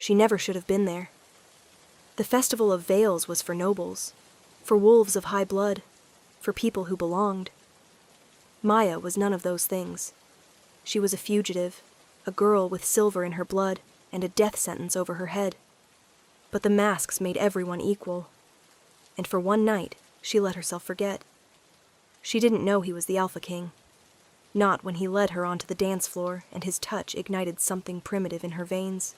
She never should have been there. The Festival of Veils was for nobles, for wolves of high blood, for people who belonged. Maya was none of those things. She was a fugitive, a girl with silver in her blood and a death sentence over her head. But the masks made everyone equal, and for one night she let herself forget. She didn't know he was the Alpha King. Not when he led her onto the dance floor and his touch ignited something primitive in her veins.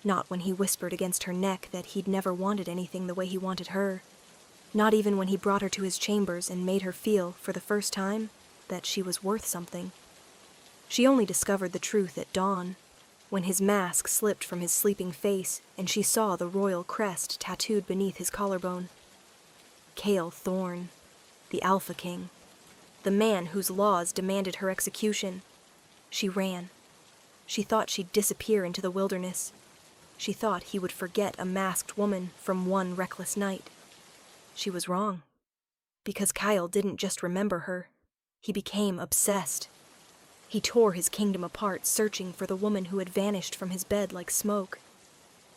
Not when he whispered against her neck that he'd never wanted anything the way he wanted her. Not even when he brought her to his chambers and made her feel, for the first time, that she was worth something. She only discovered the truth at dawn, when his mask slipped from his sleeping face and she saw the royal crest tattooed beneath his collarbone. Cale Thorne, the Alpha King, the man whose laws demanded her execution. She ran. She thought she'd disappear into the wilderness. She thought he would forget a masked woman from one reckless night. She was wrong. Because Kyle didn't just remember her. He became obsessed. He tore his kingdom apart, searching for the woman who had vanished from his bed like smoke.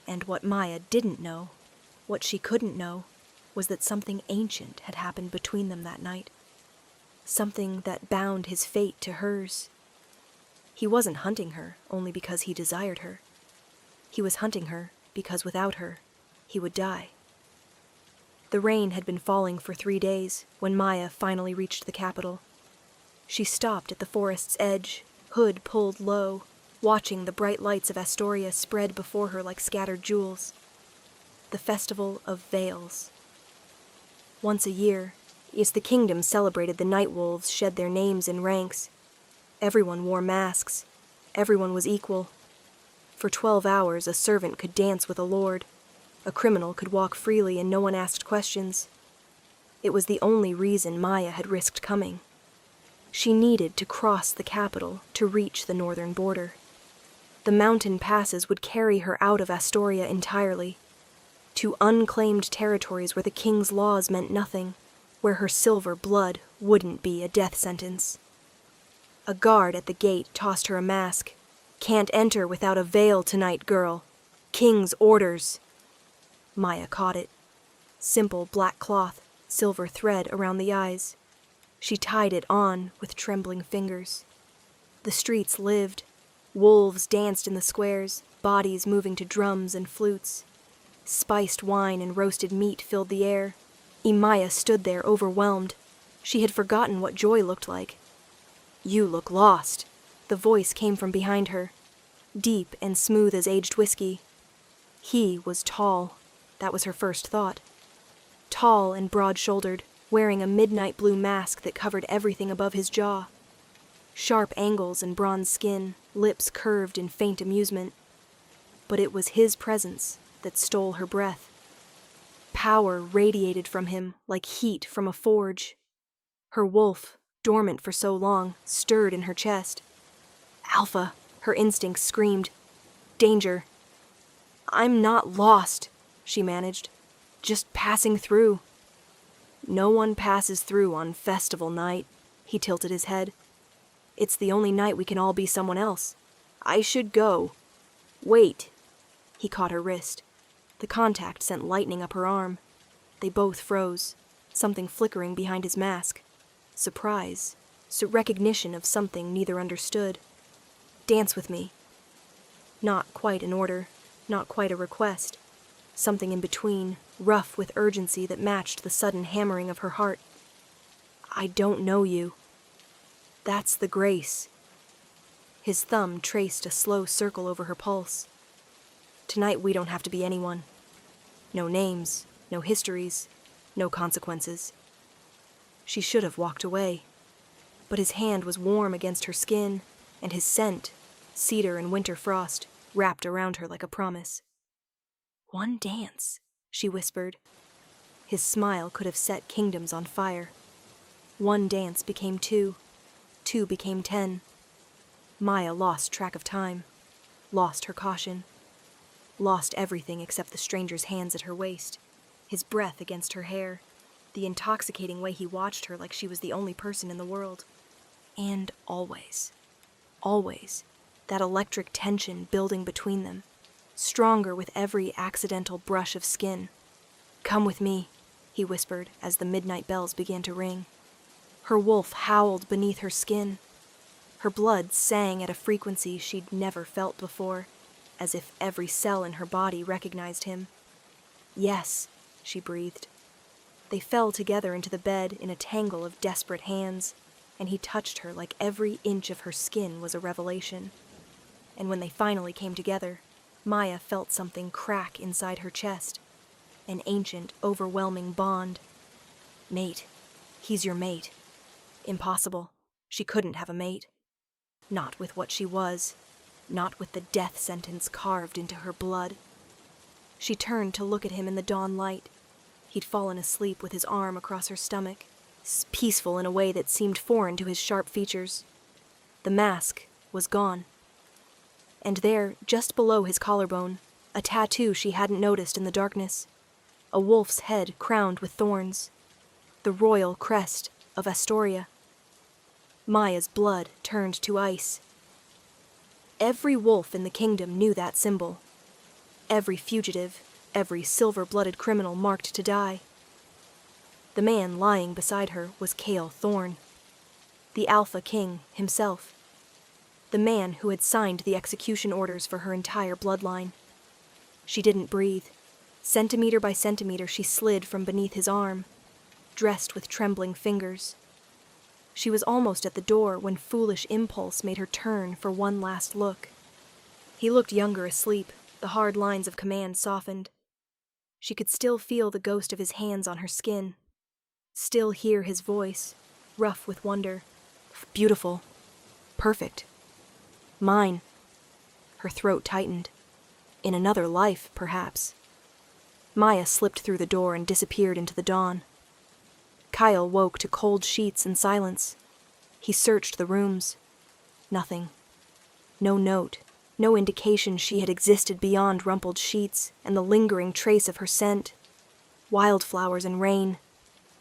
And what Maya didn't know, what she couldn't know, was that something ancient had happened between them that night. Something that bound his fate to hers. He wasn't hunting her only because he desired her. He was hunting her because without her, he would die. The rain had been falling for 3 days when Maya finally reached the capital. She stopped at the forest's edge, hood pulled low, watching the bright lights of Astoria spread before her like scattered jewels. The Festival of Veils. Once a year, as the kingdom celebrated, the night wolves shed their names in ranks. Everyone wore masks. Everyone was equal. For 12 hours, a servant could dance with a lord. A criminal could walk freely and no one asked questions. It was the only reason Maya had risked coming. She needed to cross the capital to reach the northern border. The mountain passes would carry her out of Astoria entirely, to unclaimed territories where the king's laws meant nothing, where her silver blood wouldn't be a death sentence. A guard at the gate tossed her a mask. "Can't enter without a veil tonight, girl. King's orders." Maya caught it. Simple black cloth, silver thread around the eyes. She tied it on with trembling fingers. The streets lived. Wolves danced in the squares, bodies moving to drums and flutes. Spiced wine and roasted meat filled the air. Maya stood there overwhelmed. She had forgotten what joy looked like. "You look lost." The voice came from behind her, deep and smooth as aged whiskey. He was tall. That was her first thought. Tall and broad-shouldered, wearing a midnight blue mask that covered everything above his jaw. Sharp angles and bronze skin, lips curved in faint amusement. But it was his presence that stole her breath. Power radiated from him like heat from a forge. Her wolf, dormant for so long, stirred in her chest. "Alpha," her instincts screamed. "Danger." "I'm not lost," she managed. "Just passing through." "No one passes through on festival night," he tilted his head. "It's the only night we can all be someone else. I should go." "Wait." He caught her wrist. The contact sent lightning up her arm. They both froze, something flickering behind his mask. Surprise, recognition of something neither understood. "Dance with me." Not quite an order, not quite a request. Something in between, rough with urgency that matched the sudden hammering of her heart. "I don't know you." "That's the grace." His thumb traced a slow circle over her pulse. "Tonight we don't have to be anyone. No names, no histories, no consequences." She should have walked away. But his hand was warm against her skin, and his scent, cedar and winter frost, wrapped around her like a promise. "One dance," she whispered. His smile could have set kingdoms on fire. One dance became 2. 2 became 10. Maya lost track of time, lost her caution, lost everything except the stranger's hands at her waist, his breath against her hair, the intoxicating way he watched her like she was the only person in the world. And always, that electric tension building between them, stronger with every accidental brush of skin. "Come with me," he whispered as the midnight bells began to ring. Her wolf howled beneath her skin. Her blood sang at a frequency she'd never felt before, as if every cell in her body recognized him. "Yes," she breathed. They fell together into the bed in a tangle of desperate hands, and he touched her like every inch of her skin was a revelation. And when they finally came together, Maya felt something crack inside her chest, an ancient, overwhelming bond. Mate. He's your mate. Impossible. She couldn't have a mate. Not with what she was, not with the death sentence carved into her blood. She turned to look at him in the dawn light. He'd fallen asleep with his arm across her stomach, peaceful in a way that seemed foreign to his sharp features. The mask was gone. And there, just below his collarbone, a tattoo she hadn't noticed in the darkness. A wolf's head crowned with thorns. The royal crest of Astoria. Maya's blood turned to ice. Every wolf in the kingdom knew that symbol. Every fugitive, every silver-blooded criminal marked to die. The man lying beside her was Cale Thorne, the Alpha King himself, the man who had signed the execution orders for her entire bloodline. She didn't breathe. Centimeter by centimeter she slid from beneath his arm, dressed with trembling fingers. She was almost at the door when foolish impulse made her turn for one last look. He looked younger asleep, the hard lines of command softened. She could still feel the ghost of his hands on her skin, still hear his voice, rough with wonder. Beautiful. Perfect. Mine. Her throat tightened. In another life, perhaps. Maya slipped through the door and disappeared into the dawn. Kyle woke to cold sheets and silence. He searched the rooms. Nothing. No note, no indication she had existed beyond rumpled sheets and the lingering trace of her scent. Wildflowers and rain.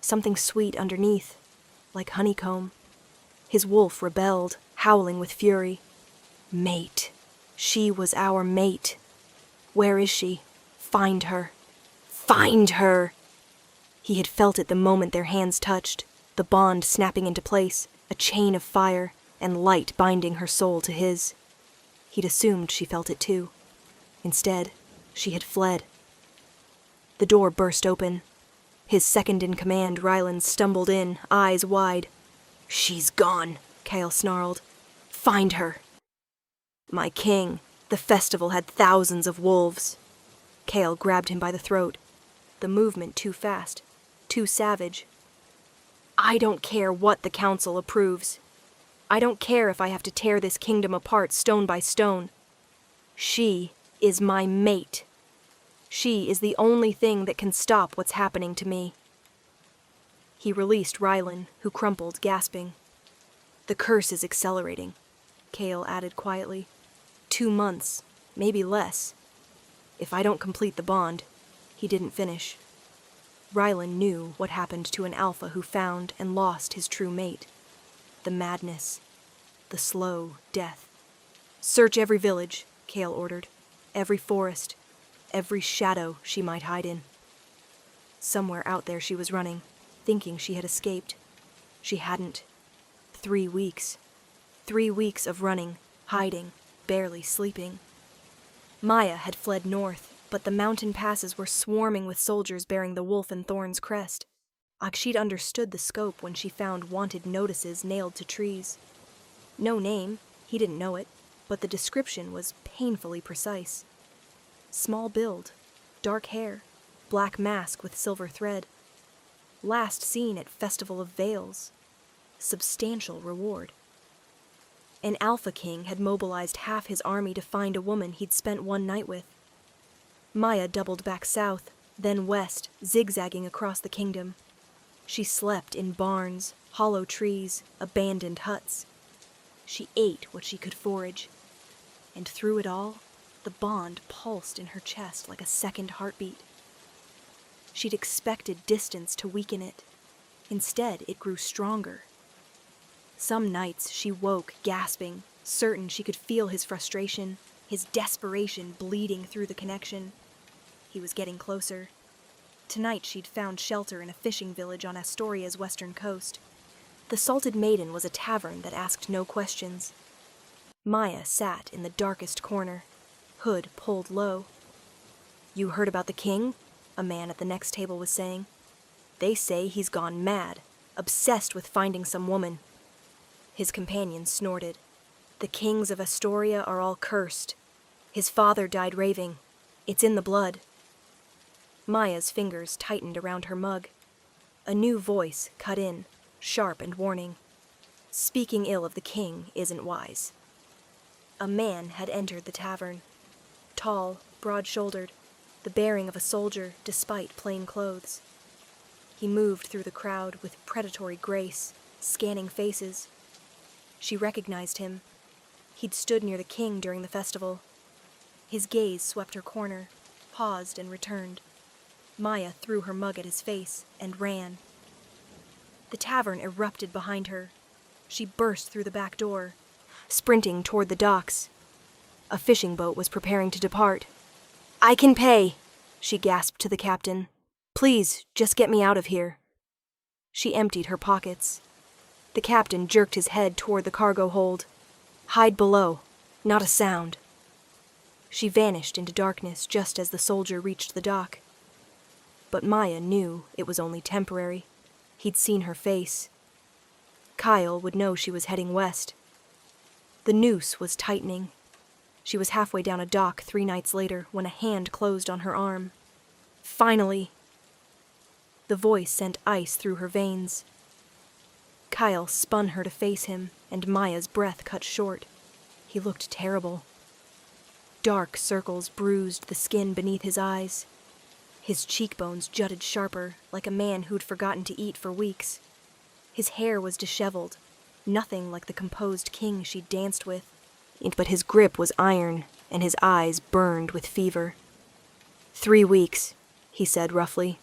Something sweet underneath, like honeycomb. His wolf rebelled, howling with fury. Mate. She was our mate. Where is she? Find her. Find her! He had felt it the moment their hands touched, the bond snapping into place, a chain of fire and light binding her soul to his. He'd assumed she felt it too. Instead, she had fled. The door burst open. His second-in-command, Ryland, stumbled in, eyes wide. "She's gone," Kyle snarled. "Find her." "My king, the festival had thousands of wolves." Kale grabbed him by the throat. The movement too fast, too savage. "I don't care what the council approves. I don't care if I have to tear this kingdom apart stone by stone. She is my mate. She is the only thing that can stop what's happening to me." He released Rylan, who crumpled, gasping. "The curse is accelerating," Kale added quietly. 2 months, maybe less. If I don't complete the bond." He didn't finish. Rylan knew what happened to an alpha who found and lost his true mate. The madness. The slow death. "Search every village," Kale ordered. "Every forest. Every shadow she might hide in." Somewhere out there she was running, thinking she had escaped. She hadn't. 3 weeks. 3 weeks of running, hiding, barely sleeping. Maya had fled north, but the mountain passes were swarming with soldiers bearing the wolf and thorn's crest. She'd understood the scope when she found wanted notices nailed to trees. No name, he didn't know it, but the description was painfully precise. Small build, dark hair, black mask with silver thread. Last seen at Festival of Veils. Substantial reward. An Alpha King had mobilized half his army to find a woman he'd spent one night with. Maya doubled back south, then west, zigzagging across the kingdom. She slept in barns, hollow trees, abandoned huts. She ate what she could forage. And through it all, the bond pulsed in her chest like a second heartbeat. She'd expected distance to weaken it. Instead, it grew stronger. Some nights she woke gasping, certain she could feel his frustration, his desperation bleeding through the connection. He was getting closer. Tonight she'd found shelter in a fishing village on Astoria's western coast. The Salted Maiden was a tavern that asked no questions. Maya sat in the darkest corner, hood pulled low. "You heard about the king?" a man at the next table was saying. "They say he's gone mad, obsessed with finding some woman." His companion snorted. "The kings of Astoria are all cursed. His father died raving. It's in the blood." Maya's fingers tightened around her mug. A new voice cut in, sharp and warning. "Speaking ill of the king isn't wise." A man had entered the tavern. Tall, broad-shouldered, the bearing of a soldier despite plain clothes. He moved through the crowd with predatory grace, scanning faces. She recognized him. He'd stood near the king during the festival. His gaze swept her corner, paused and returned. Maya threw her mug at his face and ran. The tavern erupted behind her. She burst through the back door, sprinting toward the docks. A fishing boat was preparing to depart. "I can pay," she gasped to the captain. "Please, just get me out of here." She emptied her pockets. The captain jerked his head toward the cargo hold. "Hide below. Not a sound." She vanished into darkness just as the soldier reached the dock. But Maya knew it was only temporary. He'd seen her face. Kyle would know she was heading west. The noose was tightening. She was halfway down a dock 3 nights later when a hand closed on her arm. "Finally!" The voice sent ice through her veins. Kyle spun her to face him, and Maya's breath cut short. He looked terrible. Dark circles bruised the skin beneath his eyes. His cheekbones jutted sharper, like a man who'd forgotten to eat for weeks. His hair was disheveled, nothing like the composed king she'd danced with. But his grip was iron, and his eyes burned with fever. 3 weeks, he said roughly.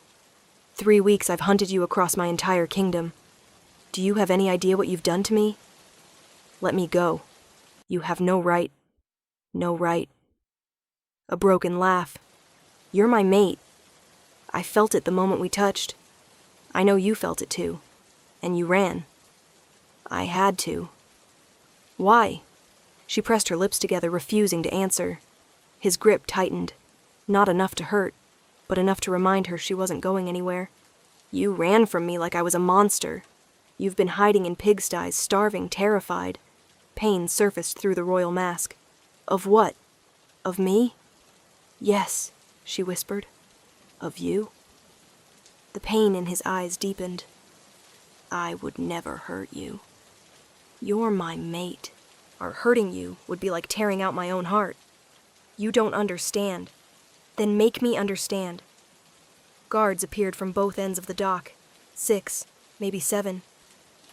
3 weeks I've hunted you across my entire kingdom. Do you have any idea what you've done to me? Let me go. You have no right. No right. A broken laugh. You're my mate. I felt it the moment we touched. I know you felt it too. And you ran. I had to. Why? She pressed her lips together, refusing to answer. His grip tightened. Not enough to hurt, but enough to remind her she wasn't going anywhere. You ran from me like I was a monster. You've been hiding in pigsties, starving, terrified. Pain surfaced through the royal mask. Of what? Of me? Yes, she whispered. Of you? The pain in his eyes deepened. I would never hurt you. You're my mate. Or hurting you would be like tearing out my own heart. You don't understand. Then make me understand. Guards appeared from both ends of the dock. 6, maybe 7.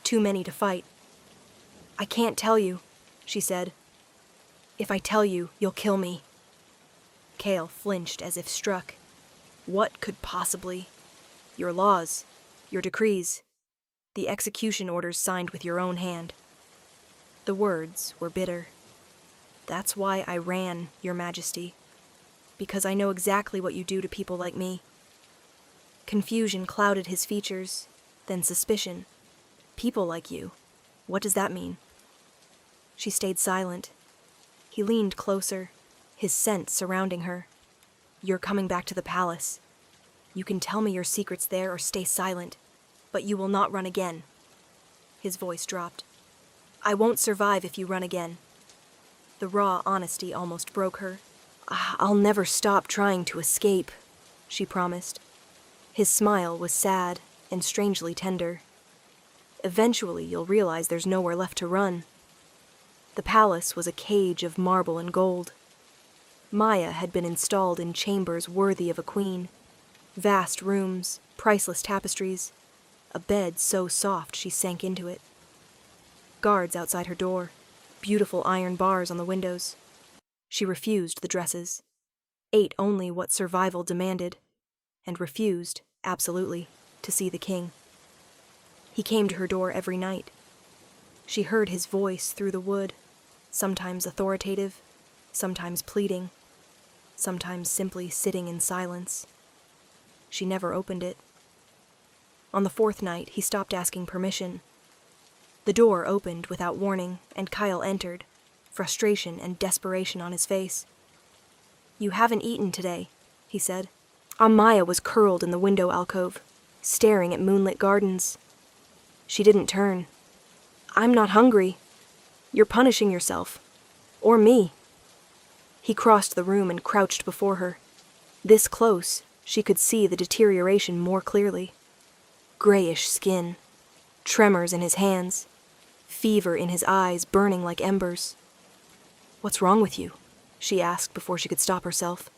Too many to fight. I can't tell you, she said. If I tell you, you'll kill me. Kale flinched as if struck. What could possibly? Your laws, your decrees, the execution orders signed with your own hand. The words were bitter. That's why I ran, Your Majesty. Because I know exactly what you do to people like me. Confusion clouded his features, then suspicion. People like you. What does that mean? She stayed silent. He leaned closer, his scent surrounding her. You're coming back to the palace. You can tell me your secrets there or stay silent, but you will not run again. His voice dropped. I won't survive if you run again. The raw honesty almost broke her. I'll never stop trying to escape, she promised. His smile was sad and strangely tender. Eventually you'll realize there's nowhere left to run. The palace was a cage of marble and gold. Maya had been installed in chambers worthy of a queen. Vast rooms, priceless tapestries, a bed so soft she sank into it. Guards outside her door, beautiful iron bars on the windows. She refused the dresses, ate only what survival demanded, and refused, absolutely, to see the king. He came to her door every night. She heard his voice through the wood, sometimes authoritative, sometimes pleading, sometimes simply sitting in silence. She never opened it. On the fourth night, he stopped asking permission. The door opened without warning, and Kyle entered, frustration and desperation on his face. "You haven't eaten today," he said. Maya was curled in the window alcove, staring at moonlit gardens. She didn't turn. "I'm not hungry. You're punishing yourself. Or me." He crossed the room and crouched before her. This close, she could see the deterioration more clearly. Grayish skin, tremors in his hands, fever in his eyes burning like embers. "What's wrong with you?" she asked before she could stop herself.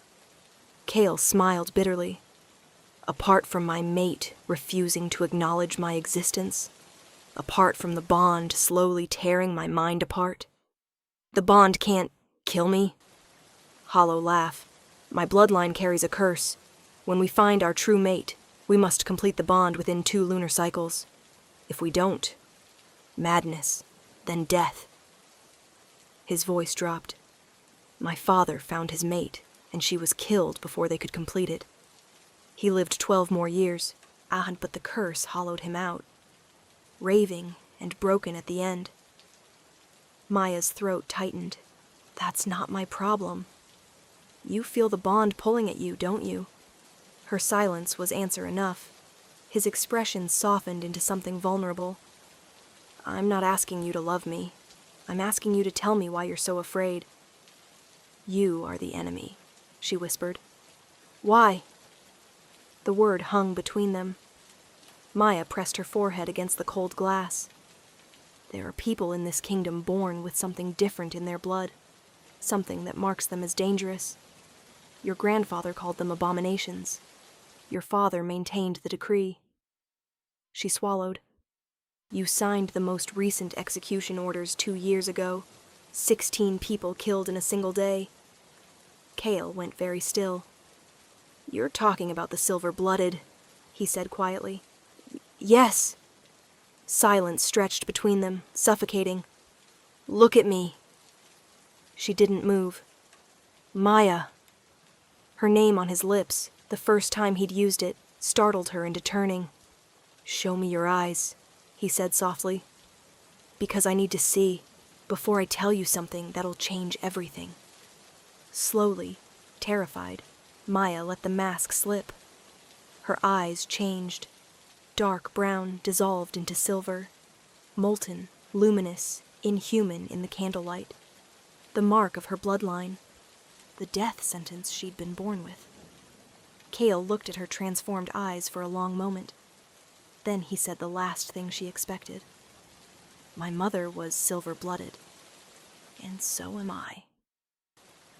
Cale smiled bitterly. "Apart from my mate refusing to acknowledge my existence, apart from the bond slowly tearing my mind apart. The bond can't kill me." Hollow laugh. "My bloodline carries a curse. When we find our true mate, we must complete the bond within 2 lunar cycles. If we don't, madness, then death." His voice dropped. "My father found his mate, and she was killed before they could complete it. He lived 12 more years, but the curse hollowed him out, raving and broken at the end." Maya's throat tightened. "That's not my problem. You feel the bond pulling at you, don't you?" Her silence was answer enough. His expression softened into something vulnerable. "I'm not asking you to love me. I'm asking you to tell me why you're so afraid." "You are the enemy," she whispered. "Why?" The word hung between them. Maya pressed her forehead against the cold glass. "There are people in this kingdom born with something different in their blood, something that marks them as dangerous. Your grandfather called them abominations. Your father maintained the decree." She swallowed. "You signed the most recent execution orders 2 years ago. 16 people killed in a single day." Cale went very still. "You're talking about the silver-blooded," he said quietly. "Yes." Silence stretched between them, suffocating. "Look at me." She didn't move. "Maya." Her name on his lips, the first time he'd used it, startled her into turning. "Show me your eyes," he said softly. "Because I need to see, before I tell you something that'll change everything." Slowly, terrified, Maya let the mask slip. Her eyes changed. Dark brown dissolved into silver. Molten, luminous, inhuman in the candlelight. The mark of her bloodline. The death sentence she'd been born with. Cale looked at her transformed eyes for a long moment. Then he said the last thing she expected. "My mother was silver-blooded. And so am I."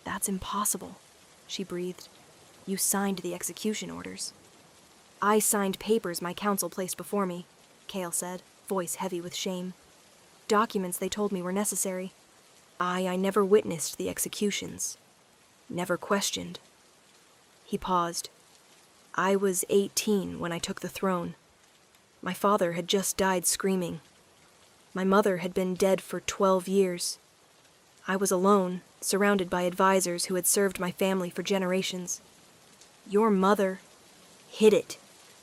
"That's impossible," she breathed. "You signed the execution orders." "I signed papers my council placed before me," Cale said, voice heavy with shame. "Documents they told me were necessary. I never witnessed the executions. Never questioned." He paused. "I was 18 when I took the throne. My father had just died screaming. My mother had been dead for 12 years. I was alone, surrounded by advisors who had served my family for generations. Your mother hid it,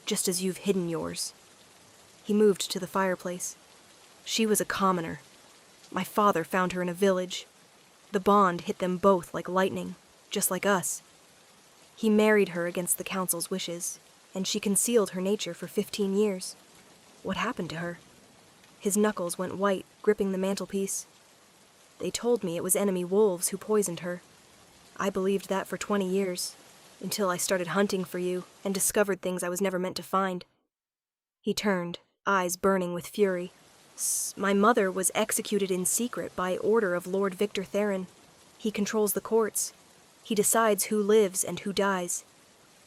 just as you've hidden yours." He moved to the fireplace. "She was a commoner. My father found her in a village. The bond hit them both like lightning, just like us. He married her against the council's wishes, and she concealed her nature for 15 years. What happened to her?" His knuckles went white, gripping the mantelpiece. "They told me it was enemy wolves who poisoned her. I believed that for 20 years, until I started hunting for you and discovered things I was never meant to find." He turned, eyes burning with fury. "My mother was executed in secret by order of Lord Victor Theron. He controls the courts. He decides who lives and who dies.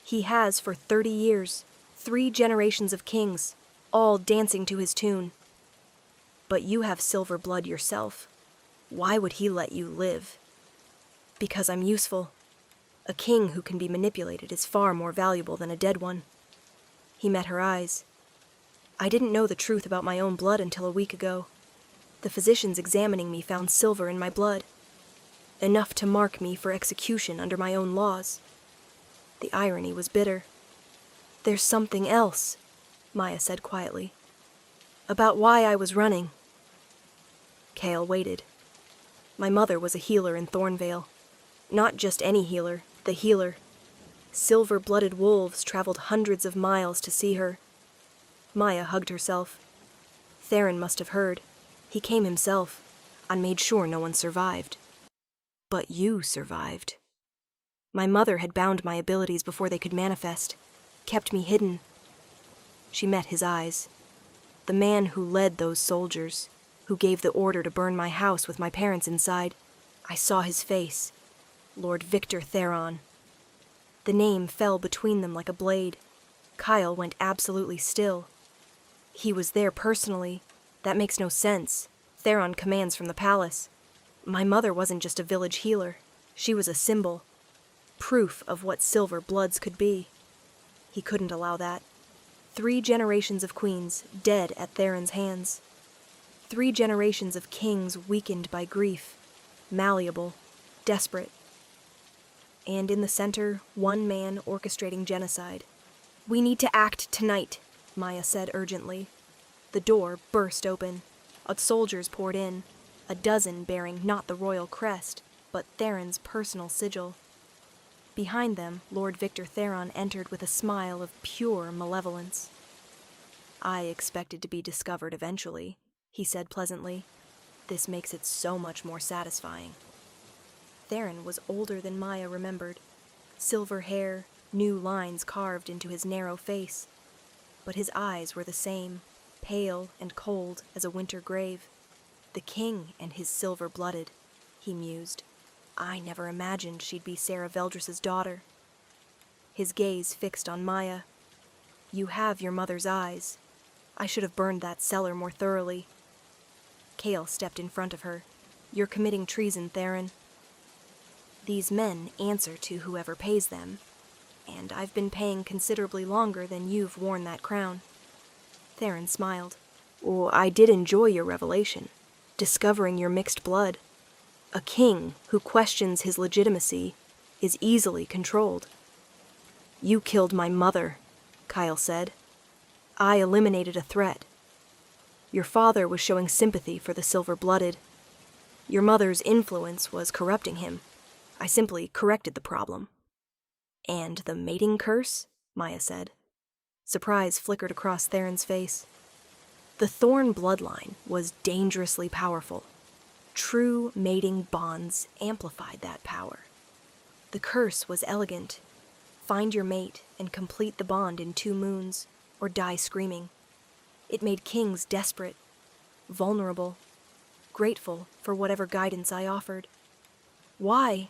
He has for 30 years, 3 generations of kings, all dancing to his tune. But you have silver blood yourself. Why would he let you live?" "Because I'm useful. A king who can be manipulated is far more valuable than a dead one." He met her eyes. "I didn't know the truth about my own blood until a week ago. The physicians examining me found silver in my blood. enough to mark me for execution under my own laws. The irony was bitter. "There's something else," Maya said quietly. "About why I was running." Cale waited. My mother was a healer in Thornvale. Not just any healer, the healer. Silver-blooded wolves traveled hundreds of miles to see her. Maya hugged herself. Theron must have heard. He came himself, and made sure no one survived. But you survived. My mother had bound my abilities before they could manifest, kept me hidden. She met his eyes. The man who led those soldiers, who gave the order to burn my house with my parents inside. I saw his face. Lord Victor Theron. The name fell between them like a blade. Kyle went absolutely still. He was there personally. That makes no sense. Theron commands from the palace. My mother wasn't just a village healer. She was a symbol. Proof of what silver bloods could be. He couldn't allow that. 3 generations of queens dead at Theron's hands. 3 generations of kings weakened by grief, malleable, desperate. And in the center, one man orchestrating genocide. "We need to act tonight," Maya said urgently. The door burst open. Soldiers poured in, a dozen bearing not the royal crest, but Theron's personal sigil. Behind them, Lord Victor Theron entered with a smile of pure malevolence. "I expected to be discovered eventually," he said pleasantly. "This makes it so much more satisfying." Theron was older than Maya remembered. Silver hair, new lines carved into his narrow face. But his eyes were the same, pale and cold as a winter grave. The king and his silver-blooded, he mused. I never imagined she'd be Sarah Veldris's daughter. His gaze fixed on Maya. "You have your mother's eyes. I should have burned that cellar more thoroughly." Cale stepped in front of her. "You're committing treason, Theron. These men answer to whoever pays them, and I've been paying considerably longer than you've worn that crown." Theron smiled. "Oh, I did enjoy your revelation, discovering your mixed blood. A king who questions his legitimacy is easily controlled." "You killed my mother," Kyle said. "I eliminated a threat. Your father was showing sympathy for the silver-blooded. Your mother's influence was corrupting him. I simply corrected the problem." "And the mating curse?" Maya said. Surprise flickered across Theron's face. The Thorn bloodline was dangerously powerful. True mating bonds amplified that power. The curse was elegant. Find your mate and complete the bond in 2 moons, or die screaming. It made kings desperate, vulnerable, grateful for whatever guidance I offered. "Why?"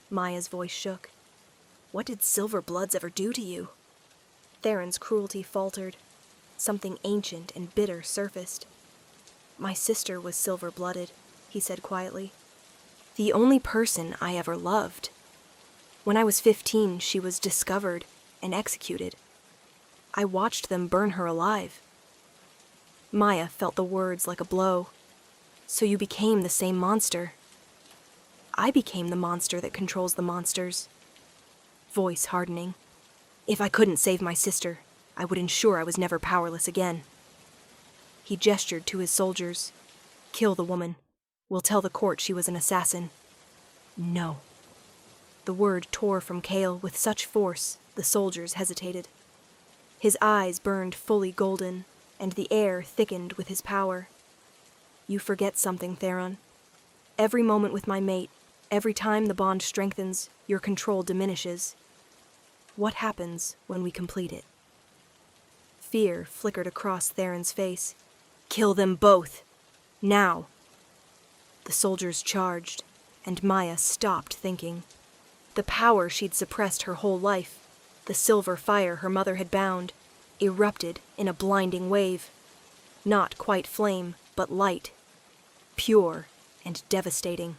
Maya's voice shook. "What did silver bloods ever do to you?" Theron's cruelty faltered. Something ancient and bitter surfaced. "My sister was silver-blooded," he said quietly. "The only person I ever loved. When I was 15, she was discovered and executed. I watched them burn her alive." Maya felt the words like a blow. "So you became the same monster." "I became the monster that controls the monsters." Voice hardening. "If I couldn't save my sister, I would ensure I was never powerless again." He gestured to his soldiers. "Kill the woman. We'll tell the court she was an assassin." "No." The word tore from Cale with such force, the soldiers hesitated. His eyes burned fully golden, and the air thickened with his power. "You forget something, Theron. Every moment with my mate, every time the bond strengthens, your control diminishes. What happens when we complete it?" Fear flickered across Theron's face. "Kill them both! Now!" The soldiers charged, and Maya stopped thinking. The power she'd suppressed her whole life, the silver fire her mother had bound, erupted in a blinding wave. Not quite flame, but light. Pure and devastating.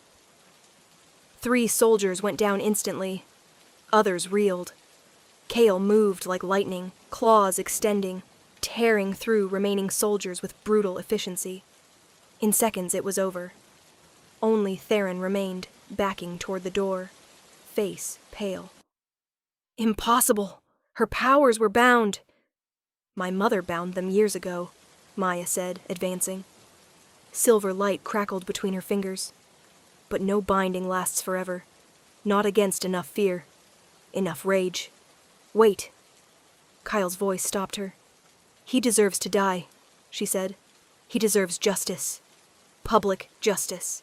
3 soldiers went down instantly. Others reeled. Cale moved like lightning, claws extending, tearing through remaining soldiers with brutal efficiency. In seconds it was over. Only Theron remained, backing toward the door, face pale. Impossible! Her powers were bound! My mother bound them years ago, Maya said, advancing. Silver light crackled between her fingers. But no binding lasts forever. Not against enough fear. Enough rage. Wait. Kyle's voice stopped her. He deserves to die, she said. He deserves justice. Public justice.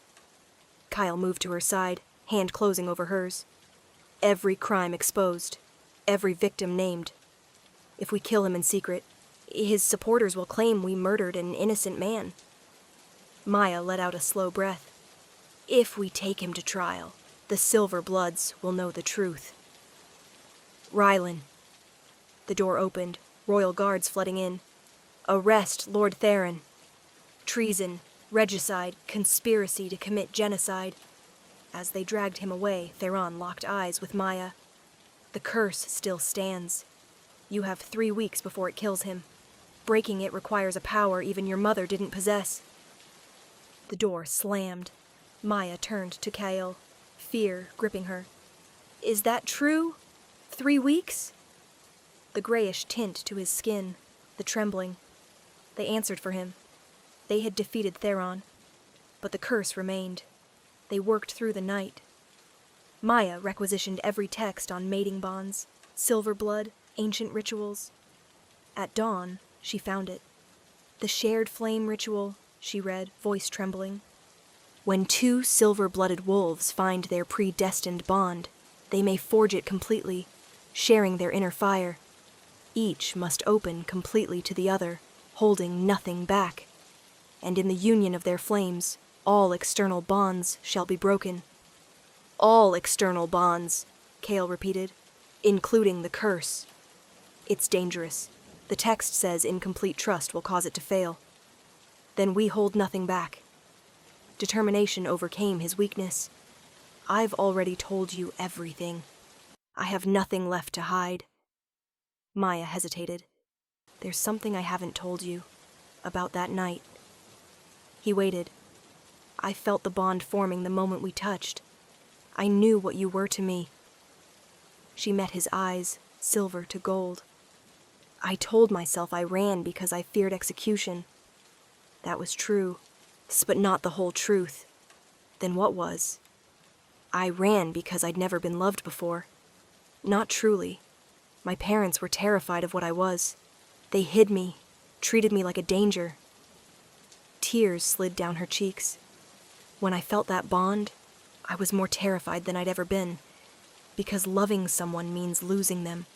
Kyle moved to her side, hand closing over hers. Every crime exposed. Every victim named. If we kill him in secret, his supporters will claim we murdered an innocent man. Maya let out a slow breath. If we take him to trial, the Silver Bloods will know the truth. Rylan. The door opened, royal guards flooding in. Arrest Lord Theron. Treason, regicide, conspiracy to commit genocide. As they dragged him away, Theron locked eyes with Maya. The curse still stands. You have 3 weeks before it kills him. Breaking it requires a power even your mother didn't possess. The door slammed. Maya turned to Kyle, fear gripping her. Is that true? 3 weeks? The grayish tint to his skin, the trembling. They answered for him. They had defeated Theron, but the curse remained. They worked through the night. Maya requisitioned every text on mating bonds, silver blood, ancient rituals. At dawn, she found it. The shared flame ritual, she read, voice trembling. When 2 silver-blooded wolves find their predestined bond, they may forge it completely, sharing their inner fire. Each must open completely to the other, holding nothing back. And in the union of their flames, all external bonds shall be broken. All external bonds, Kale repeated, including the curse. It's dangerous. The text says incomplete trust will cause it to fail. Then we hold nothing back. Determination overcame his weakness. I've already told you everything. I have nothing left to hide. Maya hesitated. There's something I haven't told you. About that night. He waited. I felt the bond forming the moment we touched. I knew what you were to me. She met his eyes, silver to gold. I told myself I ran because I feared execution. That was true, but not the whole truth. Then what was? I ran because I'd never been loved before. Not truly. My parents were terrified of what I was. They hid me, treated me like a danger. Tears slid down her cheeks. When I felt that bond, I was more terrified than I'd ever been, because loving someone means losing them,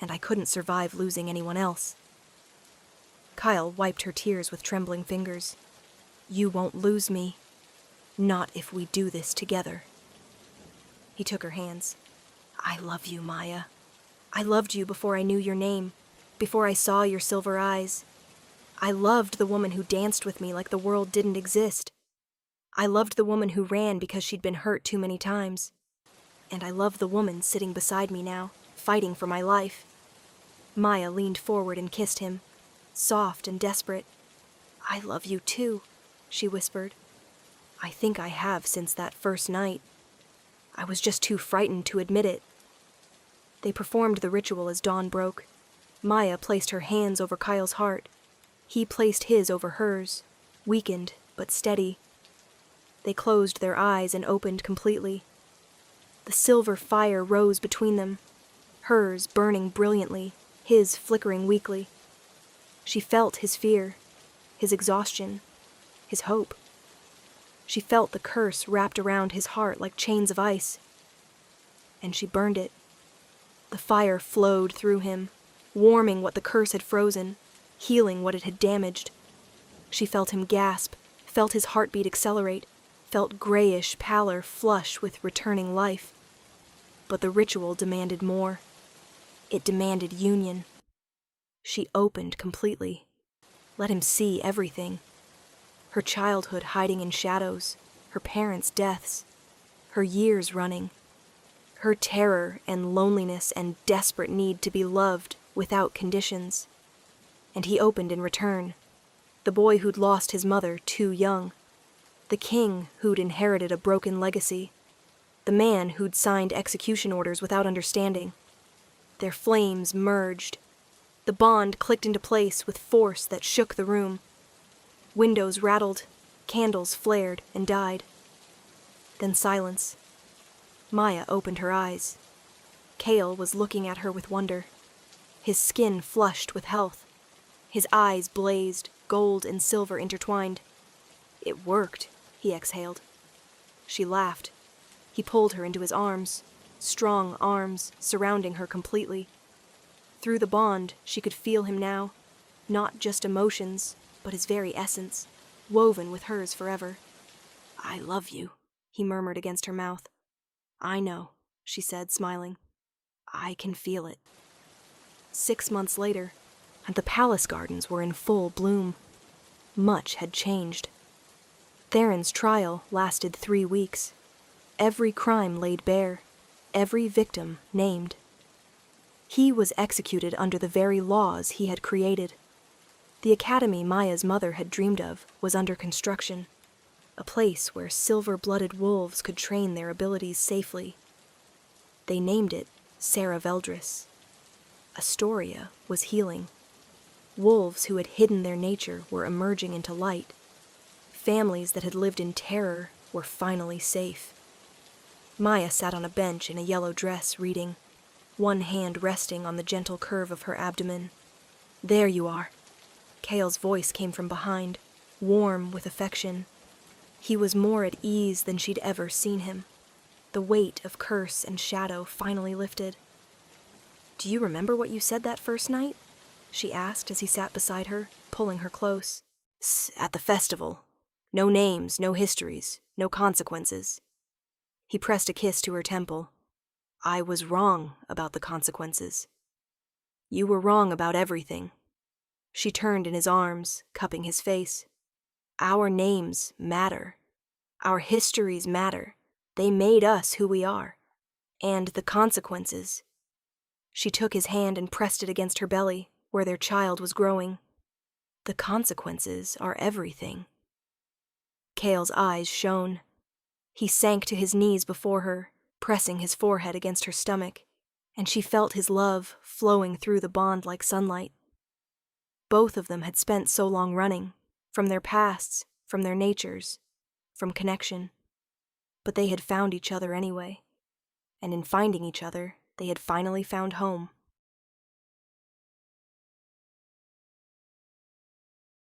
and I couldn't survive losing anyone else. Kyle wiped her tears with trembling fingers. You won't lose me. Not if we do this together. He took her hands. I love you, Maya. I loved you before I knew your name, before I saw your silver eyes. I loved the woman who danced with me like the world didn't exist. I loved the woman who ran because she'd been hurt too many times. And I love the woman sitting beside me now, fighting for my life. Maya leaned forward and kissed him, soft and desperate. I love you too, she whispered. I think I have since that first night. I was just too frightened to admit it. They performed the ritual as dawn broke. Maya placed her hands over Kyle's heart. He placed his over hers, weakened but steady. They closed their eyes and opened completely. The silver fire rose between them, hers burning brilliantly, his flickering weakly. She felt his fear, his exhaustion, his hope. She felt the curse wrapped around his heart like chains of ice. And she burned it. The fire flowed through him, warming what the curse had frozen, healing what it had damaged. She felt him gasp, felt his heartbeat accelerate, felt grayish pallor flush with returning life. But the ritual demanded more. It demanded union. She opened completely, let him see everything. Her childhood hiding in shadows, her parents' deaths, her years running, her terror and loneliness and desperate need to be loved without conditions. And he opened in return, the boy who'd lost his mother too young, the king who'd inherited a broken legacy, the man who'd signed execution orders without understanding. Their flames merged. The bond clicked into place with force that shook the room. Windows rattled, candles flared and died. Then silence. Maya opened her eyes. Cale was looking at her with wonder. His skin flushed with health. His eyes blazed, gold and silver intertwined. "It worked," he exhaled. She laughed. He pulled her into his arms, strong arms surrounding her completely. Through the bond, she could feel him now, not just emotions, but his very essence, woven with hers forever. "I love you," he murmured against her mouth. "I know," she said, smiling. "I can feel it." 6 months later, and the palace gardens were in full bloom. Much had changed. Theron's trial lasted 3 weeks. Every crime laid bare, every victim named. He was executed under the very laws he had created. The academy Maya's mother had dreamed of was under construction, a place where silver-blooded wolves could train their abilities safely. They named it Sarah Veldris. Astoria was healing. Wolves who had hidden their nature were emerging into light. Families that had lived in terror were finally safe. Maya sat on a bench in a yellow dress, reading, one hand resting on the gentle curve of her abdomen. "There you are." Cale's voice came from behind, warm with affection. He was more at ease than she'd ever seen him. The weight of curse and shadow finally lifted. "Do you remember what you said that first night?" she asked as he sat beside her, pulling her close. "At the festival. No names, no histories, no consequences." He pressed a kiss to her temple. "I was wrong about the consequences." "You were wrong about everything." She turned in his arms, cupping his face. "Our names matter. Our histories matter. They made us who we are. And the consequences." She took his hand and pressed it against her belly, where their child was growing. "The consequences are everything." Cale's eyes shone. He sank to his knees before her, pressing his forehead against her stomach, and she felt his love flowing through the bond like sunlight. Both of them had spent so long running, from their pasts, from their natures, from connection. But they had found each other anyway, and in finding each other, they had finally found home.